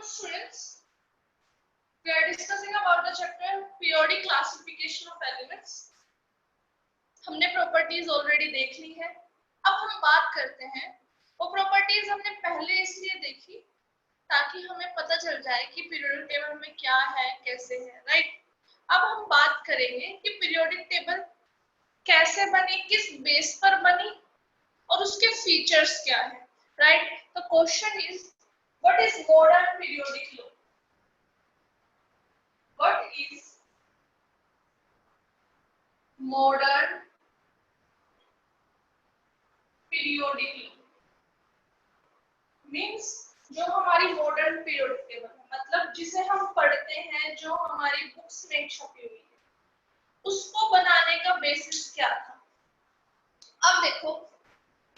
afternoon, students. We are discussing about the chapter periodic classification of elements. हमने properties already देख ली है. अब हम बात करते हैं वो प्रॉपर्टीज हमने पहले इसलिए देखी ताकि हमें पता चल जाए कि पीरियोडिक टेबल में क्या है, कैसे है, राइट. अब हम बात करेंगे कि पीरियोडिक टेबल कैसे बनी, किस बेस पर बनी और उसके फीचर्स क्या है, right. The question is what is modern periodic law. What is modern periodic law? Means जो हमारी मॉडर्न पीरियोडिक टेबल है, मतलब जिसे हम पढ़ते हैं, जो हमारी बुक्स में छपी हुई है, उसको बनाने का बेसिस क्या था. अब देखो,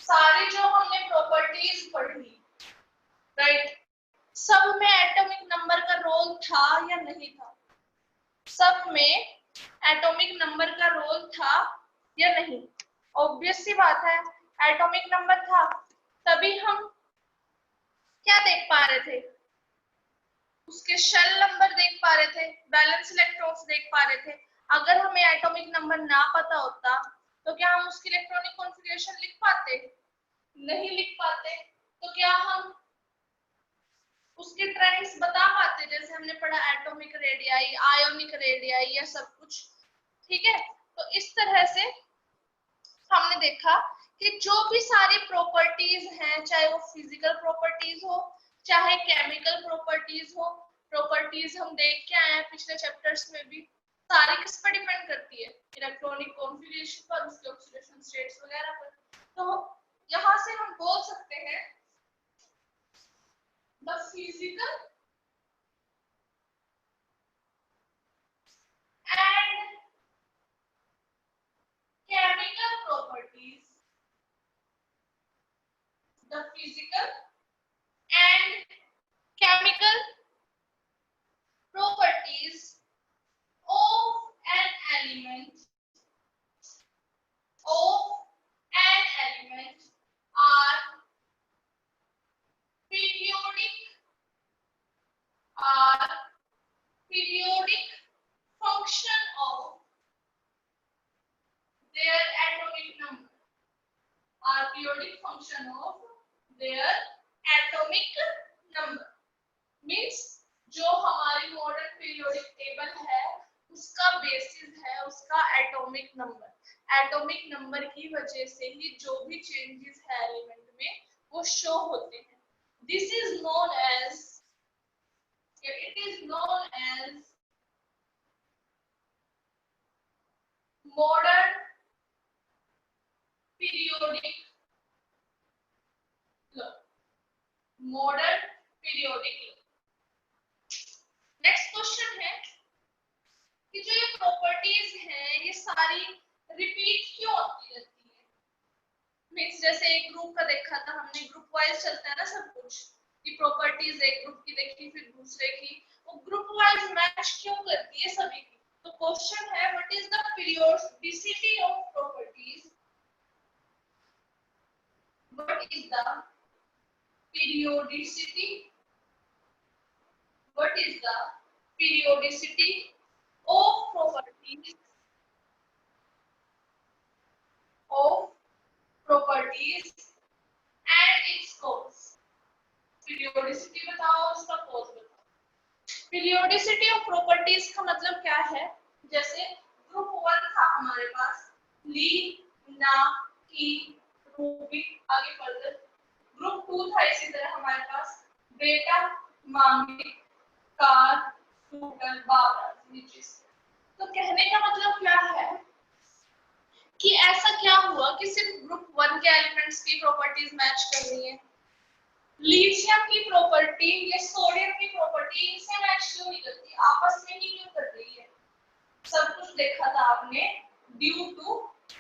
सारी जो हमने प्रॉपर्टीज पढ़ी, राइट, सब में एटॉमिक नंबर का रोल था या नहीं था. सब में एटॉमिक नंबर का रोल था या नहीं. ऑब्वियस सी बात है, एटॉमिक नंबर था तभी हम क्या देख पा रहे थे, उसके शेल नंबर देख पा रहे थे, बैलेंस इलेक्ट्रॉन्स देख पा रहे थे. अगर हमें एटॉमिक नंबर ना पता होता तो क्या हम उसकी इलेक्ट्रॉनिक कॉन्फ़िगरेशन लिख पाते? नहीं लिख पाते. तो क्या हम उसके ट्रेंड्स बता पाते, जैसे हमने पढ़ा एटॉमिक रेडियाई, आयोनिक रेडियाई, या सब कुछ. ठीक है. तो इस तरह से हमने देखा कि जो भी सारी प्रॉपर्टीज हैं, चाहे वो फिजिकल प्रॉपर्टीज हो, चाहे केमिकल प्रॉपर्टीज हो, प्रॉपर्टीज हम देख के आए हैं पिछले चैप्टर्स में भी, सारी किस पर डिपेंड करती है, इलेक्ट्रॉनिक कॉन्फ़िगरेशन पर, उसके ऑक्सीडेशन स्टेट्स वगैरह पर. तो यहाँ से हम बोल सकते हैं the physical and chemical properties, the physical and chemical properties of an element are periodic function of their atomic number, are periodic function of their atomic number. Means जो हमारी मॉडर्न पीरियोडिक टेबल है उसका basis है उसका atomic number. Atomic number की वजह से ही जो भी चेंजेस है एलिमेंट में वो शो होते हैं. This is known as, it is known as modern periodic law. Modern periodic law. Next question है कि जो ये प्रॉपर्टीज हैं ये सारी रिपीट क्यों होती रहती है. मींस जैसे एक ग्रुप का देखा था हमने, ग्रुप वाइज चलता है ना सब कुछ, कि प्रॉपर्टीज एक ग्रुप की देखी फिर दूसरे की, वो ग्रुप वाइज मैच क्यों करती है सभी की. तो क्वेश्चन है what is the periodicity of properties. What is the periodicity, what is the periodicity of properties and its cause. periodicity बताओ, उसका cause बताओ. periodicity of properties का मतलब क्या है, जैसे ग्रुप 1 था हमारे पास, ली, ना, की, रूबी, आगे फर्दर. ग्रुप 2 था इसी तरह हमारे पास, बेटा, मामी, कार, गूगल, बाबा, नीचे. तो कहने का मतलब क्या है कि ऐसा क्या हुआ कि सिर्फ ग्रुप 1 के एलिमेंट्स की प्रॉपर्टीज मैच कर रही है. लिथियम की प्रॉपर्टी या सोडियम की प्रॉपर्टी इनसे मैच क्यों नहीं करती, आपस में ही क्यों कर रही है. सब कुछ देखा था आपने, ड्यू टू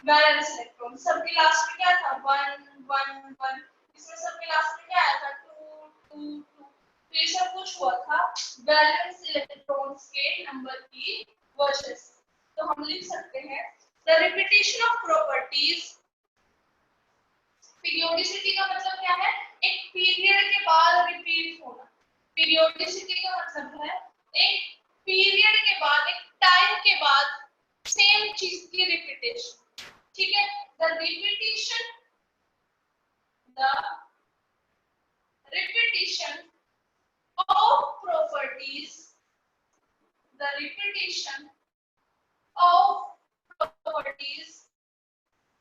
बैलेंस इलेक्ट्रॉन. सबके लास्ट में क्या था, 1 1 1. इसमें सबके लास्ट में क्या आया था, 2 2 2. तो ये सब कुछ हुआ था बैलेंस इलेक्ट्रॉन्स के नंबर की वजह से. तो हम लिख सकते हैं the repetition of properties. Periodicity का मतलब क्या है, एक पीरियड के बाद रिपीट होना. पीरियोडिसिटी का मतलब है एक पीरियड के बाद, एक टाइम के बाद सेम चीज की रिपीटेशन। ठीक है, the repetition of properties, the repetition of properties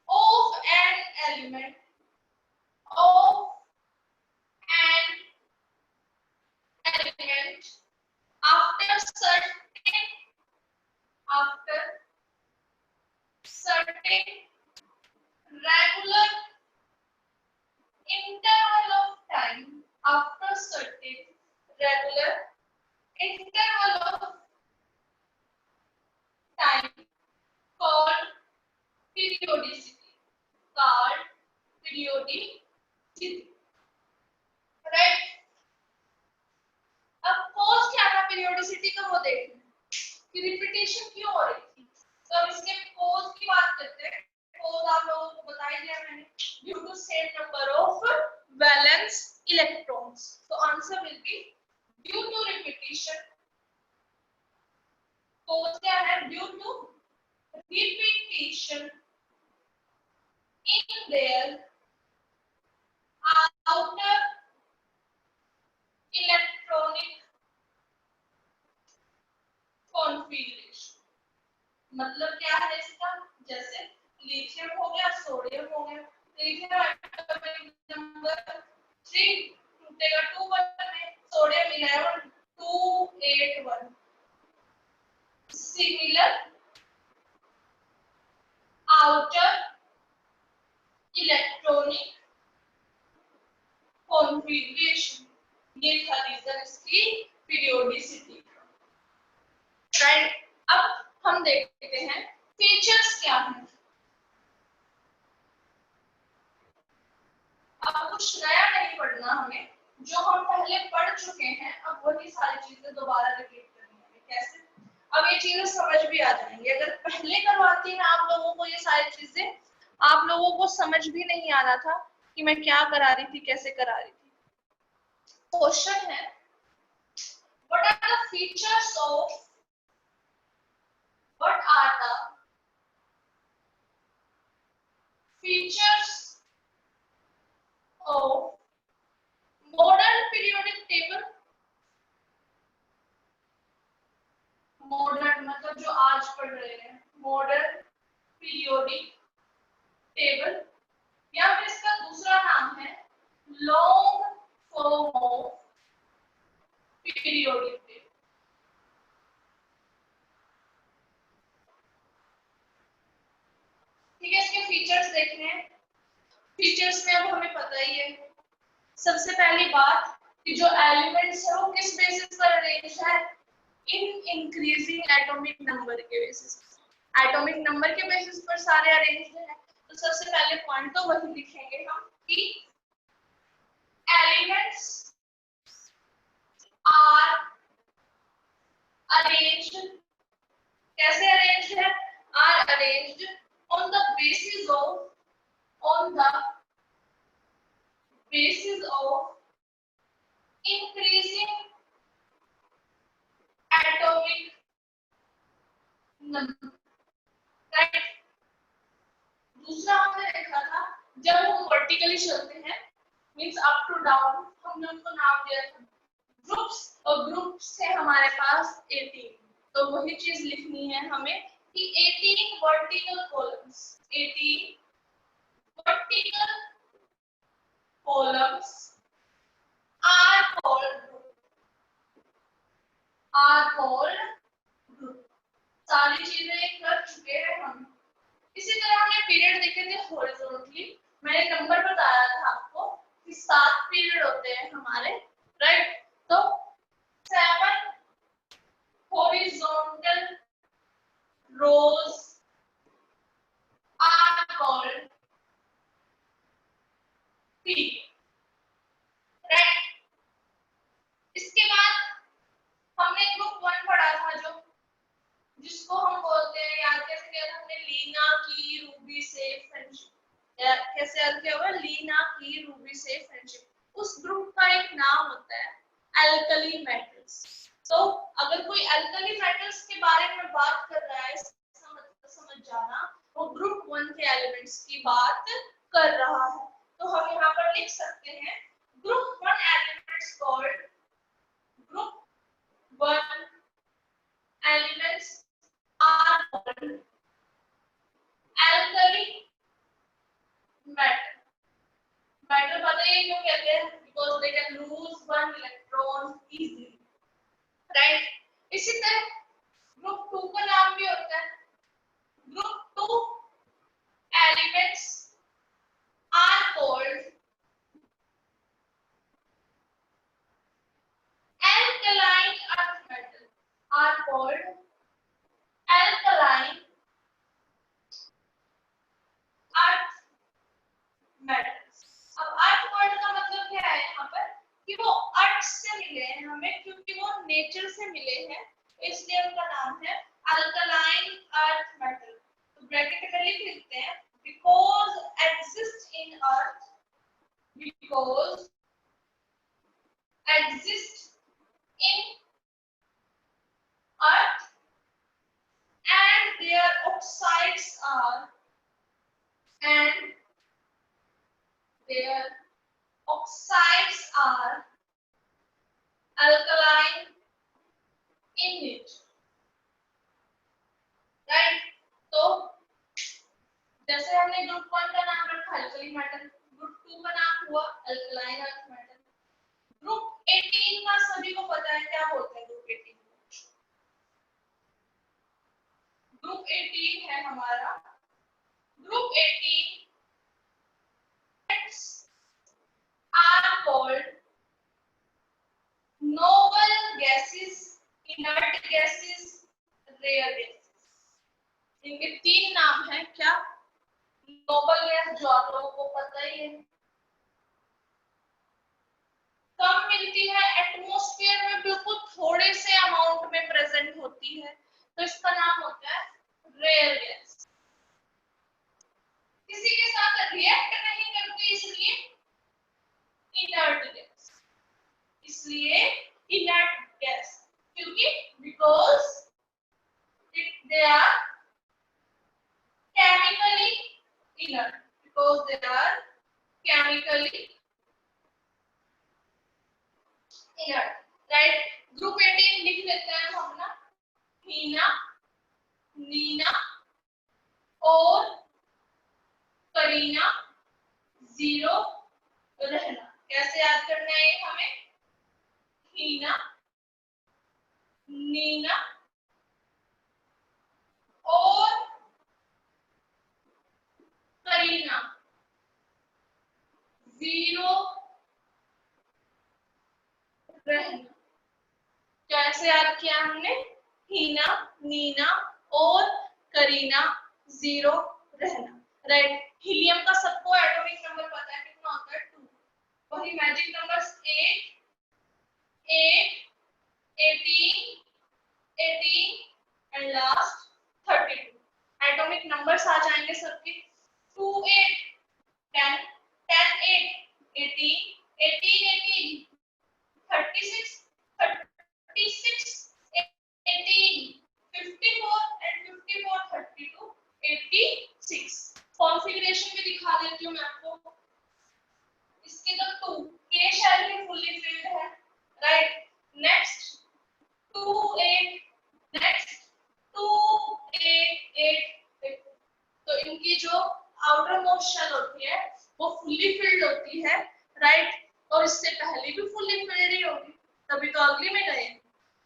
of an element of an element after certain regular interval of time, after certain regular interval of time called periodicity, called periodicity, right? अब cause क्या था periodicity का, वो देखना कि repetition क्यों हो रही थी। तो अब इसके cause की बात करते हैं। cause आप लोगों को बता ही दिया मैंने, due to same number of valence electrons, so answer will be due to repetition। cause क्या है, due to repetition in their outer electronic configuration। मतलब क्या है इसका, जैसे लिथियम हो गया, सोडियम हो गया, लिथियम एटॉमिक नंबर 3 टूटेगा 2 1 में, sodium 11 281। Similar outer electronic configuration, ये था रीजन इसकी पीरियोडिसिटी का, राइट। अब हम देखते हैं फीचर्स क्या हैं। अब कुछ नया नहीं पढ़ना हमें, जो हम पहले पढ़ चुके हैं अब वही सारी चीजें दोबारा रिपीट करनी है। कैसे, अब ये चीजें समझ भी आ जाएंगी। अगर पहले करवाती ना आप लोगों को ये सारी चीजें, आप लोगों को समझ भी नहीं आ रहा था कि मैं क्या करा रही थी, कैसे करा रही थी। क्वेश्चन है, what are the features of modern periodic table। Modern मतलब जो आज पढ़ रहे हैं, मॉडर्न पीरियोडिक टेबल, या फिर इसका दूसरा नाम है long form of periodic table. ठीक है, इसके फीचर्स देखने हैं। फीचर्स में अब हमें पता ही है, सबसे पहली बात कि जो एलिमेंट्स है वो किस बेसिस पर अरेंज है, इन इंक्रीजिंग एटॉमिक नंबर के बेसिस, एटॉमिक नंबर के बेसिस पर सारे अरेंज्ड हैं। तो सबसे पहले पॉइंट तो वही लिखेंगे हम कि एलिमेंट्स आर अरेंज्ड, कैसे अरेंज्ड है, are arranged on the basis of increasing atomic number, right. दूसरा हमने देखा था जब हम वर्टिकली चलते हैं, मींस अप टू डाउन, हमने उनको नाम दिया था ग्रुप्स, और ग्रुप से हमारे पास 18, तो वही चीज लिखनी है हमें कि 18 vertical columns, 18 vertical columns are called group। सारी चीजें कर चुके हैं हम। इसी तरह हमने पीरियड देखे थे हॉरिजॉन्टली, मैंने नंबर बताया था आपको कि 7 पीरियड होते हैं हमारे, राइट। तो 7 horizontal rows are called period, right. इसके बाद हमने ग्रुप 1 पढ़ा था, जो जिसको हम बोलते हैं, याद कैसे किया था हमने, लीना की रूबी से फ्रेंडशिप, कैसे याद किया हुआ, लीना की रूबी से फ्रेंडशिप। उस ग्रुप का एक नाम होता है एल्कली मेटल्स। तो अगर कोई एल्कली मेटल्स के बारे में बात कर रहा है, समझ जाना वो ग्रुप 1 के एलिमेंट्स की बात कर रहा है। तो हम यहाँ पर लिख सकते हैं group 1 elements called group 1 elements are called alkali metal. Metal पता है क्यों कहते हैं? Because they can lose one electron easily, right. इसी तरह ग्रुप 2 का नाम भी होता है group 2 elements are called alkaline earth metal, are called alkaline earth metals। अब अर्थ वर्ड का मतलब क्या है यहाँ पर कि वो अर्थ से मिले हैं हमें, क्योंकि वो नेचर से मिले हैं, इसलिए उनका नाम है अल्कलाइन अर्थ मेटल। तो ब्रैकेट में लिख लेते हैं because exist in earth, because exist in earth and their oxides are alkaline in it, right। तो जैसे हमने ग्रुप 1 का नाम रखा अल्कली मेटल, ग्रुप 2 का नाम हुआ अल्कलाइन अर्थ मेटल। ग्रुप 18 का सभी को पता है क्या बोलते हैं ग्रुप 18 को? ग्रुप 18 है हमारा group 18 are called noble gases, inert gases, rare gases। इनके 3 नाम हैं क्या? नोबल गैस जो आप लोगों को पता ही है, कम मिलती है एटमॉस्फेयर में, बिल्कुल थोड़े से अमाउंट में प्रेजेंट होती है, तो इसका नाम होता है रेयर गैस। किसी के साथ रिएक्ट नहीं करती, इसलिए इनर्ट गैस, इसलिए इनर्ट गैस, क्योंकि because they are chemically inert, because they are chemically inert, right। Group 18 लिख लेते हैं हम ना, हीना, नीना और करीना, जीरो रहना। कैसे याद करना है हमें? हीना, नीना और करीना, जीरो रहना। कैसे याद किया हमने? हीना, नीना और करीना, जीरो रहना, राइट। हीलियम का सबको एटॉमिक नंबर पता है कितना होता है? 2। वही magic numbers 8, 8, 18, 18 and last 32। Atomic numbers आ जाएंगे सबके 2, 8, 10, 10, 8, 18, 18, 18, 36, 36, 18, 54 and 54, 32, 86। कॉन्फ़िगरेशन भी दिखा देती हूँ मैं आपको। इसके तो 2 के शेल में फुल्ली फिल्ड है, राइट। Next 2, 8, next 2, 8, 8। तो इनकी जो आउटर मोस्ट शेल होती है वो फुल्ली फिल्ड होती है, राइट। और इससे पहले भी फुल्ली फिल्ड ही होगी, तभी तो अगली में गए।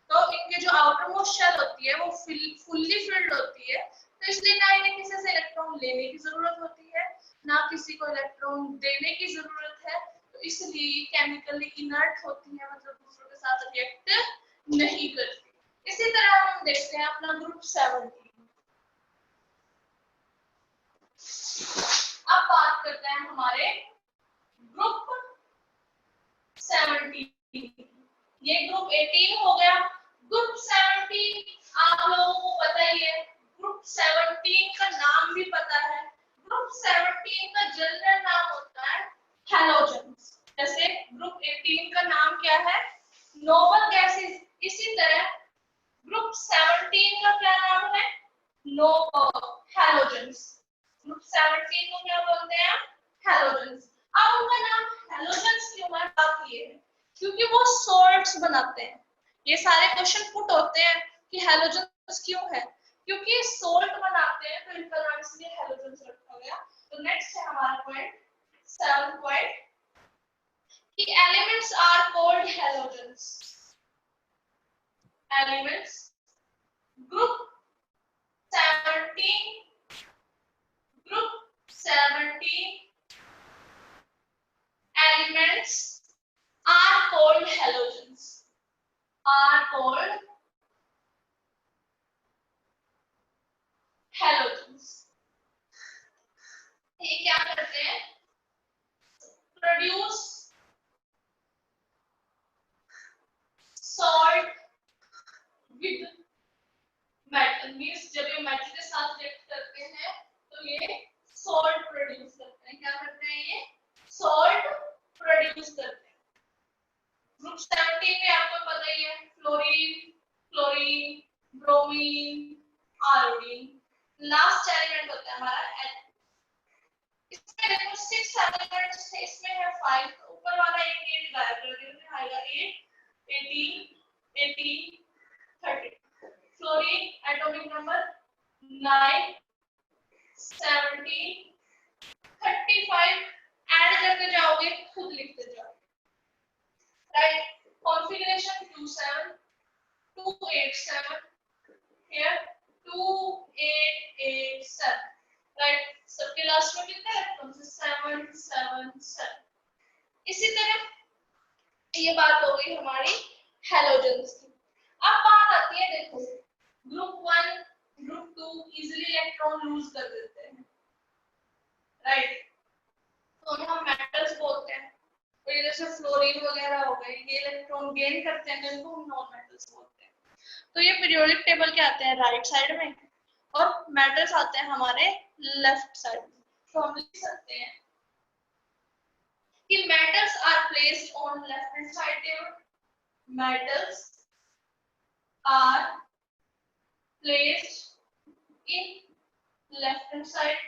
तो इनके जो आउटर मोस्ट शेल होती है वो फुल्ली फिल्ड होती है, तो इसलिए ना इन्हें किसी से इलेक्ट्रॉन लेने की जरूरत होती है, ना किसी को इलेक्ट्रॉन देने की जरूरत है, तो इसलिए केमिकली इनर्ट होती है, मतलब दूसरों के साथ रिएक्ट नहीं करती। इसी तरह हम देखते हैं अपना ग्रुप 17। अब बात करते हैं हमारे ग्रुप 17। ये ग्रुप 18 हो गया। ग्रुप 17 आप लोगों को पता ही है, ग्रुप 17 का नाम भी पता है। ग्रुप 17 का जनरल नाम होता है हैलोजन्स। जैसे ग्रुप 18 का नाम क्या है? Noble gases. इसी तरह ग्रुप 17 का क्या नाम है? No halogens. ग्रुप 17 को क्या बोलते हैं? हैलोजेंस। अब उनका नाम हैलोजेंस क्यों है? बात ये है क्योंकि वो सॉल्ट्स बनाते हैं। ये सारे क्वेश्चन पुट होते हैं कि हैलोजेंस क्यों है, क्योंकि ये सॉल्ट बनाते हैं, तो इनका नाम इसलिए हैलोजेंस रखा गया। तो नेक्स्ट है हमारा पॉइंट 7 पॉइंट कि elements are called halogens. Elements group 17 elements are called halogens. Are called halogens. ये क्या करते हैं? Produce salt with metal. Means जब ये metal के साथ react करते हैं तो ये salt produce करते हैं। क्या करते हैं ये? Salt produce करते हैं। ग्रुप 17 में आपको पता ही है fluorine, chlorine, bromine, iodine. Last element होता है हमारा H। इसमें देखो 6 एलिमेंट्स थे, इसमें है 5। ऊपर वाला 8 गायब कर दिया, इसमें आएगा 8, 18, 18, 30। Fluorine atomic number 9, 17, 35। ऐड करते जाओगे, खुद लिखते जाओ। Right, configuration 27, 287, here 2887। राइट, सबके लास्ट में कितना इलेक्ट्रॉन्स? 7, 7, 7। इसी तरह ये बात हो गई हमारी हैलोजेंस की। अब बात आती है, देखो group 1, group 2 easily electron lose कर देते हैं। राइट, तो हम मेटल्स बोलते हैं। तो ये जैसे फ्लोरीन वगैरह हो गए, ये इलेक्ट्रॉन गेन करते हैं, तो इनको हम नॉन मेटल्स बोलते हैं। तो ये पीरियोडिक टेबल के आते हैं राइट साइड में और मेटल्स आते हैं हमारे लेफ्ट साइड में। तो हम लिख सकते हैं कि metals are placed on left hand side table. Metals are placed in left hand side,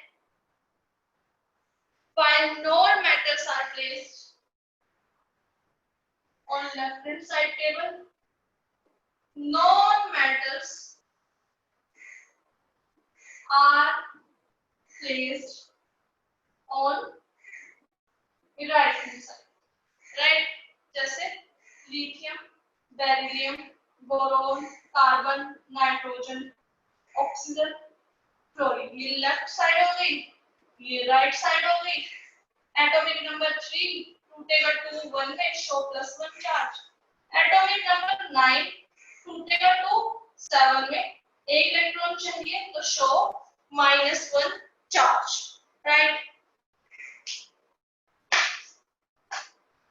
while non-metals are placed on left hand side table. Non-metals are placed on right hand side. Right, जैसे lithium, beryllium, boron, carbon, nitrogen, oxygen, fluorine. ये left side हो गई, ये right side हो गई। Atomic number 3 टूटेगा 2 1 में, show +1 charge. Atomic number 9 टूटेगा 2 7 में, एक इलेक्ट्रॉन चाहिए तो शो -1 चार्ज। राइट,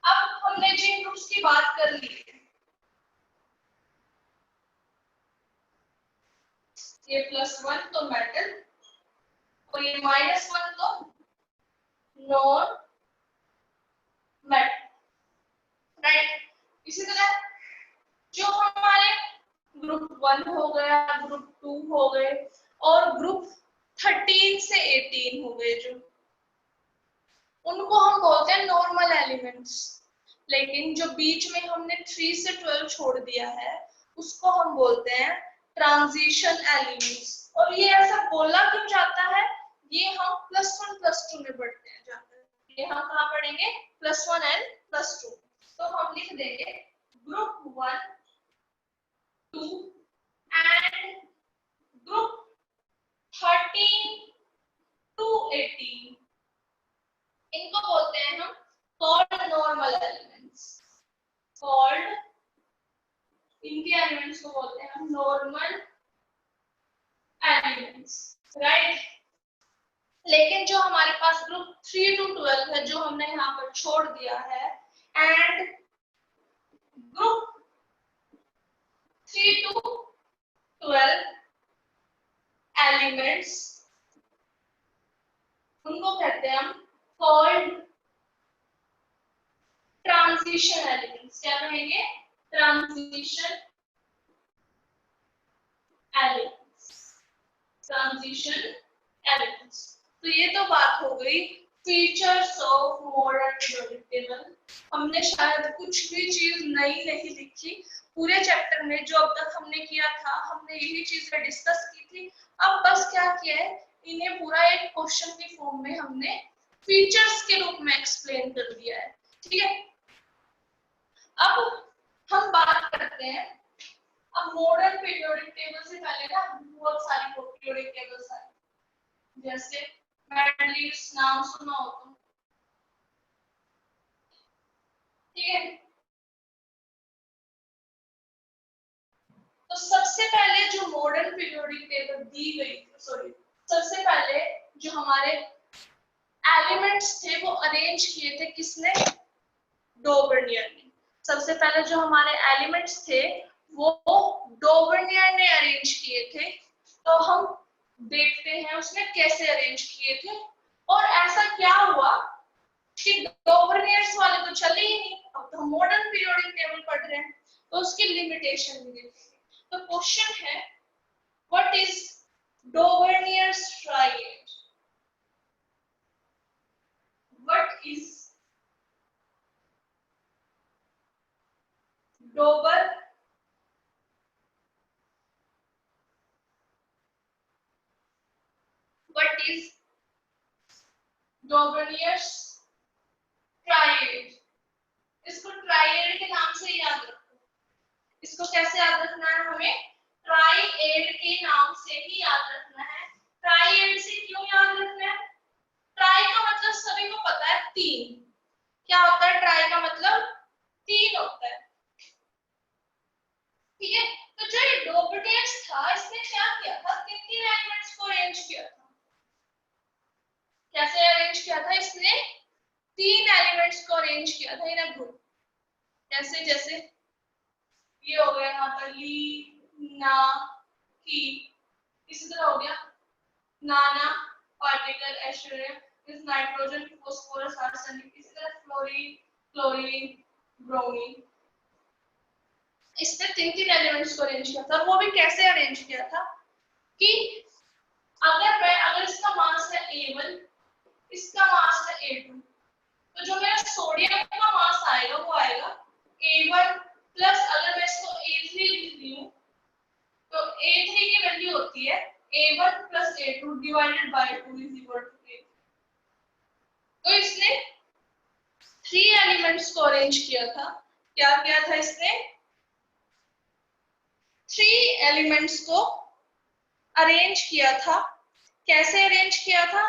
अब हमने जिन ग्रुप्स की बात कर ली, ये +1 तो मेटल और ये -1 तो नॉन मेटल। राइट, इसी तरह जो हमारे ग्रुप 1 हो गया, ग्रुप 2 हो गए और ग्रुप 13 से 18 हो गए, जो उनको हम बोलते हैं नॉर्मल एलिमेंट्स। लेकिन जो बीच में हमने 3 से 12 छोड़ दिया है उसको हम बोलते हैं ट्रांजिशन एलिमेंट्स। और ये ऐसा बोला क्यों जाता है? ये हम +1 +2 में पढ़ते हैं जाकर। ये हम कहाँ पढ़ेंगे? +1 एंड +2। तो हम लिख देंगे ग्रुप 1, 2 एंड ग्रुप 13 to 18, इनको बोलते हैं हम कॉल्ड नॉर्मल एलिमेंट्स। कॉल्ड, इनके एलिमेंट्स को बोलते हैं हम नॉर्मल एलिमेंट्स। राइट, लेकिन जो हमारे पास ग्रुप 3 to 12 है, जो हमने यहाँ पर छोड़ दिया है, एंड ग्रुप 3 to 12 एलिमेंट्स, उनको कहते हैं हम कॉल्ड ट्रांजिशन एलिमेंट्स। क्या कहेंगे? Transition elements, transition elements. तो ये तो बात हो गई features of modern periodic table. हमने शायद कुछ भी चीज नई नहीं लिखी पूरे चैप्टर में, जो अब तक हमने किया था हमने यही चीजें डिस्कस की थी। अब बस क्या किया है, इन्हें पूरा एक क्वेश्चन की फॉर्म में हमने फीचर्स के रूप में एक्सप्लेन कर दिया है। ठीक है, अब हम बात करते हैं। अब मॉडर्न पीरियोडिक टेबल से पहले ना बहुत सारी पीरियोडिक टेबल्स आई, जैसे मेंडलीव्स नाम सुना हो तुम, ठीक है। तो सबसे पहले जो मॉडर्न पीरियोडिक टेबल दी गई, सॉरी, सबसे पहले जो हमारे एलिमेंट्स थे वो अरेंज किए थे किसने, डोवर्नियर ने। सबसे पहले जो हमारे एलिमेंट्स थे वो डोवर्नियर ने अरेंज किए थे। तो हम देखते हैं उसने कैसे अरेंज किए थे, और ऐसा क्या हुआ कि डोवर्नियर्स वाले तो चले ही नहीं। अब तो हम मॉडर्न पीरियोडिक टेबल पढ़ रहे हैं, तो उसकी लिमिटेशन भी देखेंगे। तो क्वेश्चन है, what is Dobereiner's triad? What is Dober what is Dobereiner's triad? इसको ट्रायड के नाम से याद रखो। इसको कैसे याद रखना है हमें, ट्रायड के नाम से ही याद रखना है। ट्रायड से क्यों याद रखना है, ट्राई का मतलब सभी को पता है तीन। क्या होता है ट्राई का मतलब, तीन होता है, ठीक है। तो जो ये डोवर्नियर्स था इसने क्या किया था, तीन तीन एलिमेंट्स को अरेंज किया था। कैसे अरेंज किया था इसने, तीन एलिमेंट्स को अरेंज किया था इन अ ग्रुप। कैसे, जैसे ये हो गया यहाँ पर ली ना की, इसी तरह हो गया नाना पार्टिकल एस्टरिया इस नाइट्रोजन फास्फोरस आर्सेनिक, इसी तरह फ्लोरीन क्लोरीन ब्रोमीन। इसने तीन तीन एलिमेंट्स को अरेंज किया था। वो भी कैसे अरेंज किया था कि अगर इसका मास है A1, इसका मास है A2, तो जो मेरा सोडियम का मास आएगा वो आएगा A1 प्लस, अगर मैं इसको A3 लिख रही हूँ तो A3 की वैल्यू होती है A1 plus A2 divided by 2 is equal to A। तो इसने थ्री एलिमेंट्स को अरेंज किया था। क्या किया था इसने, थ्री एलिमेंट्स को अरेंज किया था। कैसे अरेंज किया था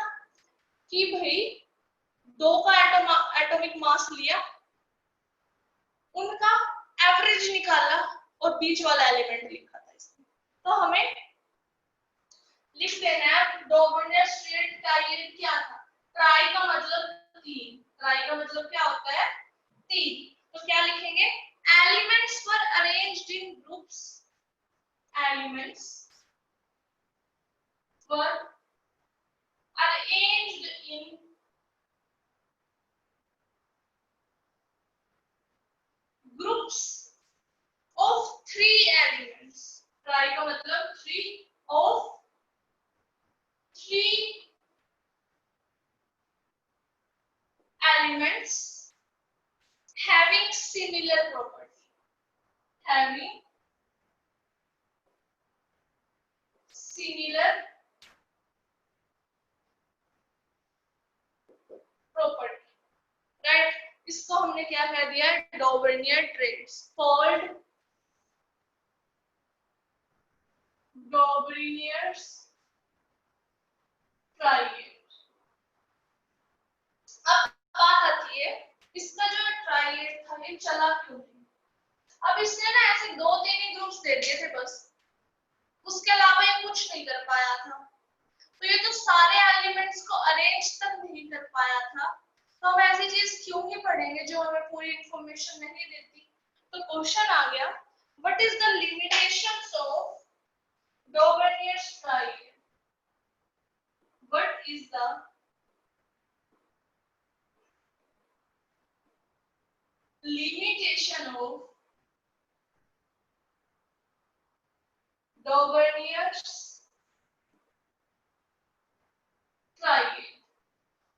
कि भाई दो का एटॉमिक मास लिया, उनका एवरेज निकाला और बीच वाला एलिमेंट लिखा था इसमें। तो हमें लिख देना है डोवर्नियर्स ट्रायड का ये क्या था, ट्राई का मतलब तीन, ट्राई का मतलब क्या होता है, तीन। तो क्या लिखेंगे, elements were arranged in groups, elements were arranged in groups of three elements। Try का मतलब three, of three elements having similar property, having similar property, right. इसको हमने क्या कह दिया, डोवर्नियर ट्रेड्स, कॉल्ड डोवर्नियर्स ट्रायड। अब बात आती है इसका जो ट्रायड था ये चला क्यों नहीं। अब इसने ना ऐसे दो तीन ही ग्रुप्स दे दिए थे बस, उसके अलावा ये कुछ नहीं कर पाया था। तो ये तो सारे एलिमेंट्स को अरेंज तक नहीं कर पाया था, तो हम ऐसी चीज क्यों ही पढ़ेंगे जो हमें पूरी इंफॉर्मेशन नहीं देती। तो क्वेश्चन आ गया, what is the limitations of Dobereiner's triad? What is the limitation of Dobereiner's triad.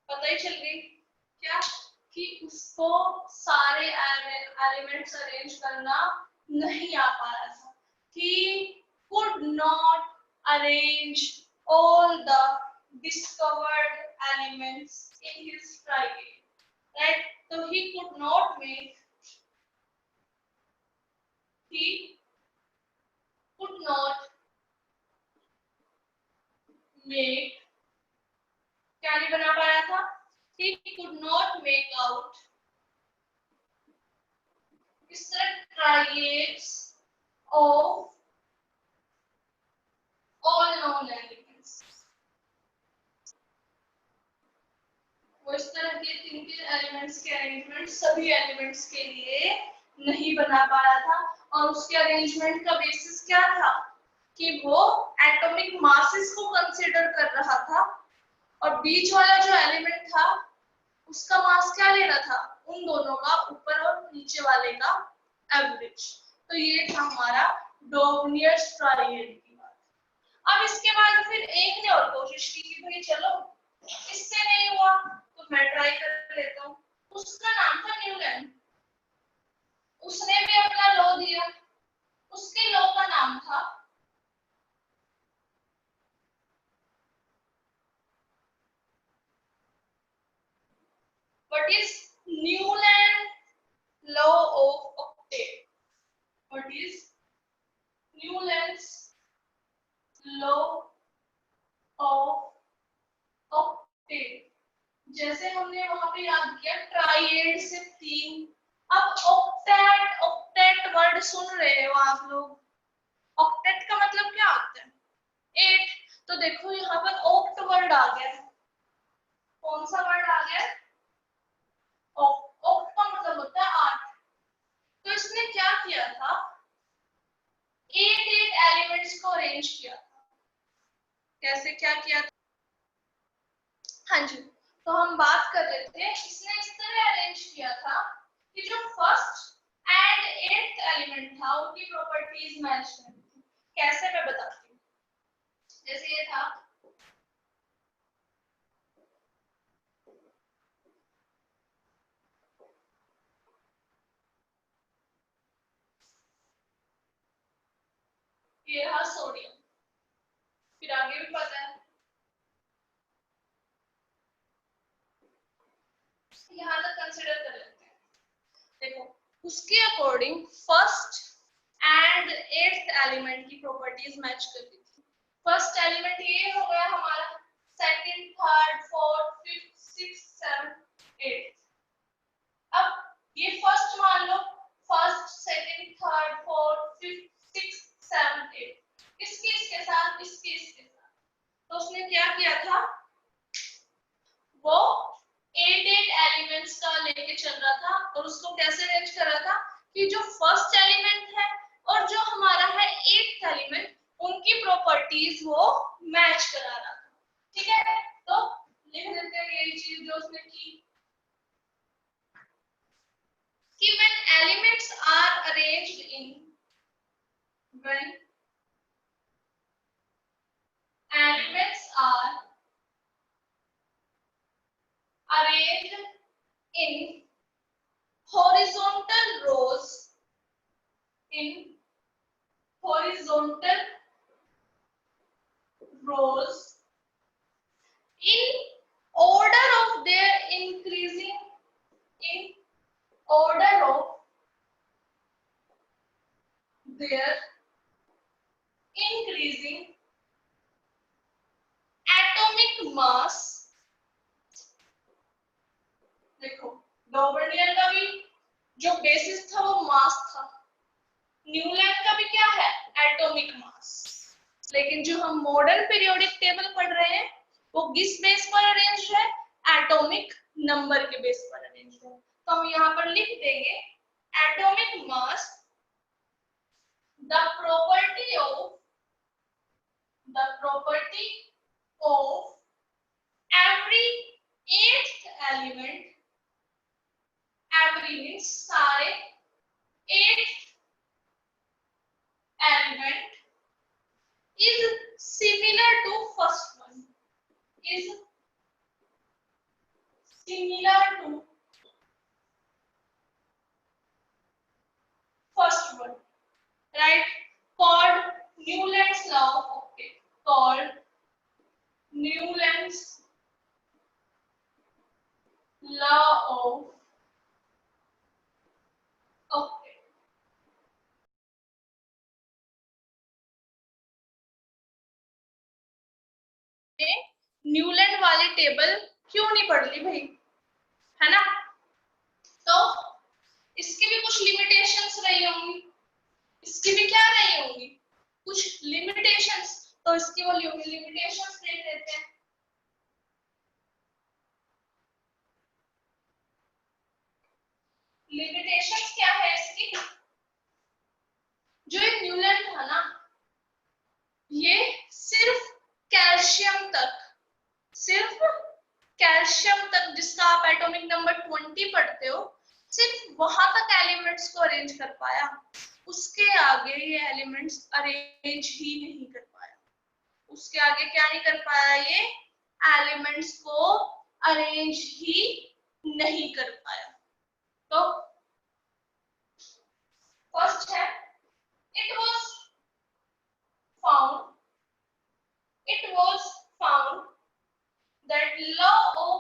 पता ही चल गई क्या कि उसको सारे एलिमेंट्स अरेंज करना नहीं आ पा रहा था। He could not arrange all the discovered elements in his triad, right? So he could not make क्या नहीं बना पाया था? He could not make out इस तरह triads of all known elements। वो इस तरह के तीन एलिमेंट्स के अरेंजमेंट सभी एलिमेंट्स के लिए नहीं बना पा रहा था। और उसके अरेंजमेंट का बेसिस क्या था कि वो एटॉमिक मासेस को कंसीडर कर रहा था और बीच वाला जो एलिमेंट था उसका मास क्या ले रहा था, उन दोनों का ऊपर और नीचे वाले का एवरेज। तो ये था हमारा डॉर्नियर्स ट्रायड की बात। अब इसके बाद फिर एक ने और कोशिश की कि भाई चलो इससे नहीं हुआ तो मैं ट्राई कर लेता हूँ। उसका नाम था न्यूलैंड। उसने भी अपना लॉ दिया। उसके लॉ का नाम था what is Newland law of octet. What is Newlands law of octet. जैसे हमने वहां पे याद किया ट्राइएड से 3। अब ऑक्टेट ऑक्टेट वर्ड सुन रहे हो आप लोग। ऑक्टेट का मतलब क्या होता है? 8। तो देखो यहाँ पर ऑक्ट वर्ड आ गया। कौन सा वर्ड आ गया? ऑक्ट का मतलब होता है 8। तो इसने क्या किया था? 8 एलिमेंट्स को अरेंज किया था। कैसे क्या किया था? हाँ जी, तो हम बात कर रहे थे इसने इस तरह अरेंज किया था कि जो फर्स्ट एंड 8th एलिमेंट था उनकी प्रॉपर्टीज मैच करनी थी। कैसे मैं बताती हूँ। जैसे ये था ये रहा सोडियम। फिर आगे भी पता है, यहाँ तक कंसीडर कर लेते हैं। देखो उसके according first and 8th element की प्रॉपर्टीज मैच कर दी थी। फर्स्ट एलिमेंट ये हो गया हमारा, second, third, fourth, fifth, sixth, seventh, 8th। अब ये फर्स्ट मान लो, first, second, third, fourth, fifth, sixth, seventh, 8th। इसके साथ इसके साथ। तो उसने क्या किया था, वो 8 एलिमेंट्स का लेके चल रहा था। और उसको कैसे अरेंज कर रहा था कि जो फर्स्ट एलिमेंट है और जो हमारा है 8th एलिमेंट, उनकी प्रॉपर्टीज वो मैच करा रहा था। ठीक है, तो लिख देते हैं यही चीज जो उसने की कि when elements are arranged in when elements are arranged in horizontal rows in horizontal rows in order of their increasing in order of their increasing atomic mass। देखो डॉबर्नियर का भी जो बेसिस था वो मास था, न्यूलैंड का भी क्या है, एटॉमिक मास। लेकिन जो हम मॉडर्न पीरियोडिक टेबल पढ़ रहे हैं वो किस बेस पर अरेंज है, एटॉमिक नंबर के बेस पर अरेंज है। तो हम यहाँ पर लिख देंगे atomic mass the property of every 8th element, every means सारे 8th element right? Called Newland's law. Okay, called Newland's law of, okay, Newland वाली टेबल क्यों नहीं पढ़ ली भाई, है ना? तो इसकी भी कुछ लिमिटेशंस रही होंगी, इसकी भी क्या रही होंगी, कुछ लिमिटेशंस। तो इसकी वो लिमिटेशंस देख लेते हैं। लिमिटेशंस क्या है इसकी? जो ये न्यूलैंड था ना, ये सिर्फ कैल्शियम तक, सिर्फ कैल्शियम तक, जिसका आप एटॉमिक नंबर 20 पढ़ते हो, सिर्फ वहां तक एलिमेंट्स को अरेंज कर पाया। उसके आगे ये एलिमेंट्स अरेंज ही नहीं कर पाया। उसके आगे क्या नहीं कर पाया? ये एलिमेंट्स को अरेंज ही नहीं कर पाया। तो फर्स्ट है, it was found that law of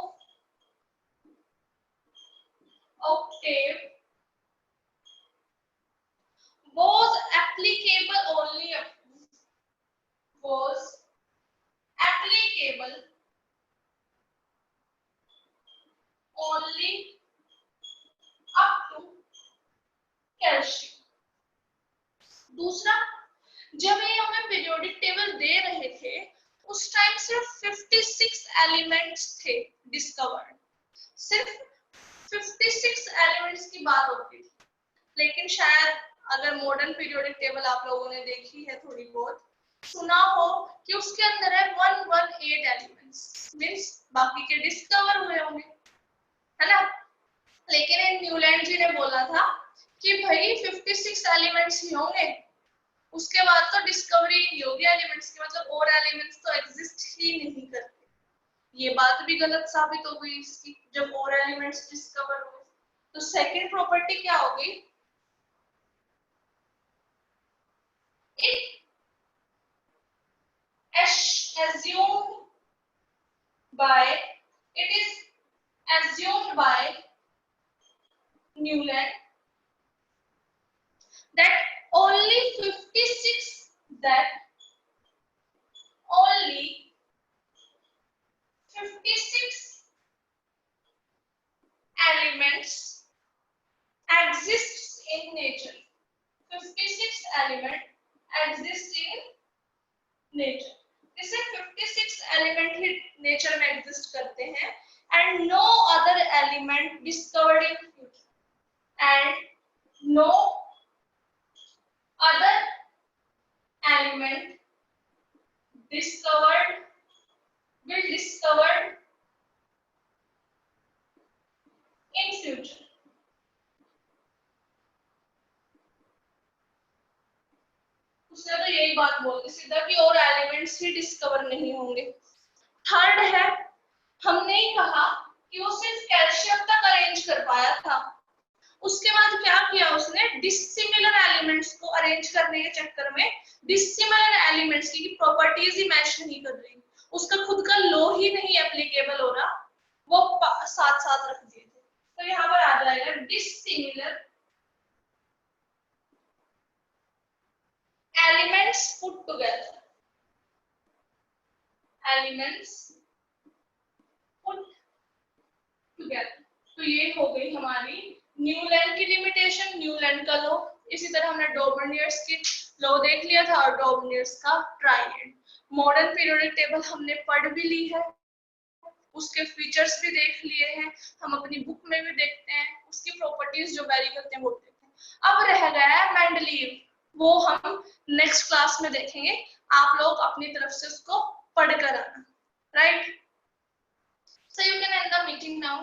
octave was applicable only up to calcium. दूसरा, जब ये हमें पीरियोडिक टेबल दे रहे थे, उस टाइम सिर्फ 56 एलिमेंट्स थे डिस्कवर्ड, सिर्फ 56 एलिमेंट्स की बात होती थी। लेकिन शायद अगर मॉडर्न पीरियोडिक टेबल आप लोगों ने देखी है, थोड़ी बहुत सुना हो कि उसके अंदर है 118 एलिमेंट्स, मींस बाकी के डिस्कवर हुए होंगे, है ना? लेकिन न्यूलैंड जी ने बोला था कि भाई 56 एलिमेंट्स ही होंगे, उसके बाद तो डिस्कवरी नहीं होगी एलिमेंट्स की, मतलब और एलिमेंट्स तो एग्जिस्ट ही नहीं करते। ये बात भी गलत साबित हो गई इसकी, जब और एलिमेंट्स डिस्कवर हुए। तो सेकंड प्रॉपर्टी क्या होगी? It is assumed by Newland that only 56 elements exists in nature. 56 elements exist in nature. जैसे 56 एलिमेंट ही नेचर में एग्जिस्ट करते हैं, and no other element discovered in future, and no other element discovered in future. उसने तो यही बात बोल दी सीधा कि और एलिमेंट्स ही डिस्कवर नहीं होंगे। थर्ड है, हमने ही कहा कि वो सिर्फ कैल्शियम तक अरेंज कर पाया था, उसके बाद क्या किया उसने? डिसिमिलर एलिमेंट्स को अरेंज करने के चक्कर में डिसिमिलर एलिमेंट्स की प्रॉपर्टीज ही मैच नहीं कर रही, उसका खुद का लॉ ही नहीं एप्लीकेबल हो रहा, वो साथ साथ रख दिए थे। तो यहाँ पर आ जाएगा dissimilar elements put together, elements put together। तो ये हो गई हमारी न्यूलैंड की लिमिटेशन, न्यूलैंड का लॉ। इसी तरह हमने डॉबर्नियर्स की लॉ देख लिया था और डॉबर्नियर्स का ट्राइएड। मॉडर्न पीरियोडिक टेबल हमने पढ़ भी ली है, उसके फीचर्स भी देख लिए हैं, हम अपनी बुक में भी देखते हैं, उसकी प्रॉपर्टीज जो वेरी करते हैं वो देखते हैं। अब रह गया है मेंडलीव, वो हम नेक्स्ट क्लास में देखेंगे। आप लोग अपनी तरफ से उसको पढ़कर आना, right? So you can end the meeting now.